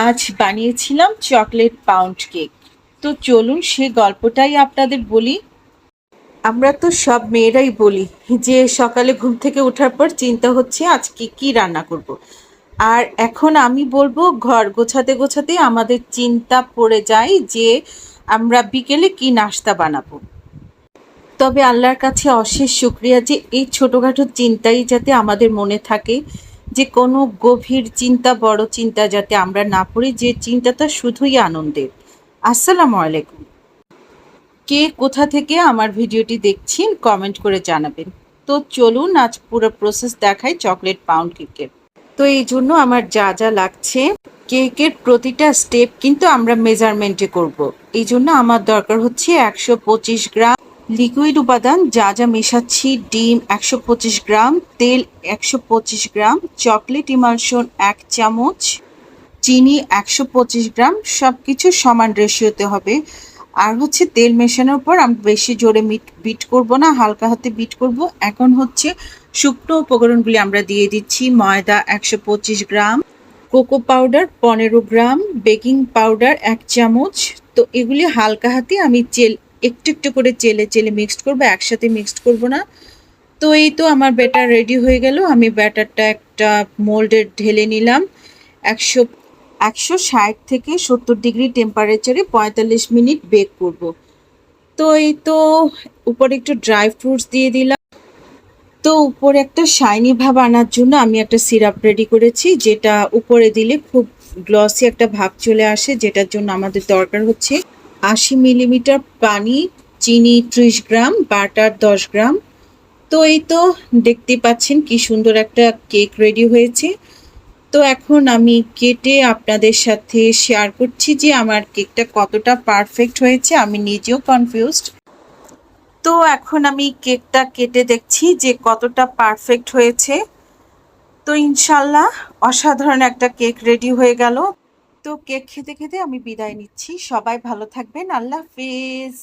আজ বানিয়েছিলাম chocolate pound cake. তো চলুন সে গল্পটাই আপনাদের বলি। আমরা তো সব মেয়েরাই বলি যে সকালে ঘুম থেকে ওঠার পর চিন্তা হচ্ছে আজকে কি রান্না করব। আর এখন আমি বলবো ঘর গোছাতে গোছাতে আমাদের চিন্তা পড়ে যায় যে আমরা বিকেলে কি নাস্তা বানাবো। তবে আল্লাহর কাছে অশেষ শুক্রিয়া যে এই ছোটোখাটো চিন্তাই যাতে আমাদের মনে থাকে, যে কোনো গভীর চিন্তা বড় চিন্তা যাতে আমরা না পড়ি, যে চিন্তাটা শুধুই আনন্দের। আসসালামু আলাইকুম। কে কোথা থেকে আমার ভিডিওটি দেখছেন কমেন্ট করে জানাবেন। তো চলুন আজ পুরো প্রসেস দেখাই চকলেট পাউন্ড কেকের। তো এই জন্য আমার যা যা লাগছে, কেকের প্রতিটা স্টেপ কিন্তু আমরা মেজারমেন্টে করব। এই জন্য আমার দরকার হচ্ছে 125 গ্রাম লিকুইড উপাদান, যা যা মেশাচ্ছি: ডিম 125 গ্রাম, তেল 125 গ্রাম, চকলেট ইমালশন 1 চামচ, চিনি 125 গ্রাম, সব কিছু সমান রেশিওতে হবে। আর হচ্ছে তেল মেশানোর পর আমি বেশি জোরে বিট করব না, হালকা হাতে বিট করব। এখন হচ্ছে শুকনো উপকরণগুলি আমরা দিয়ে দিচ্ছি: ময়দা 125 গ্রাম, কোকো পাউডার 15 গ্রাম, বেকিং পাউডার 1 চামচ। তো এগুলি হালকা হাতে আমি একটু একটু করে চেলে চেলে মিক্সড করব, একসাথে মিক্সড করব না। তো এই তো আমার ব্যাটার রেডি হয়ে গেল। আমি ব্যাটারটা একটা মোল্ডে ঢেলে নিলাম। 160 থেকে 70 ডিগ্রি টেম্পারেচারে 45 মিনিট বেক করব। তো এই তো উপরে একটু ড্রাই ফ্রুটস দিয়ে দিলাম। তো উপরে একটা শাইনি ভাব আনার জন্য আমি একটা সিরাপ রেডি করেছি, যেটা উপরে দিলে খুব গ্লসি একটা ভাব চলে আসে, যেটার জন্য আমাদের দরকার হচ্ছে 80 মিলিমিটার পানি, চিনি 30 গ্রাম, বাটার 10 গ্রাম। তো এই তো দেখতে পাচ্ছেন কি সুন্দর একটা কেক রেডি হয়েছে। তো এখন আমি কেটে আপনাদের সাথে শেয়ার করছি যে আমার কেকটা কতটা পারফেক্ট হয়েছে। আমি নিজেও কনফিউজড। তো এখন আমি কেকটা কেটে দেখছি যে কতটা পারফেক্ট হয়েছে। তো ইনশাল্লাহ অসাধারণ একটা কেক রেডি হয়ে গেল। তো কেক খেতে খেতে আমি বিদায় নিচ্ছি। সবাই ভালো থাকবেন। আল্লাহ হাফেজ।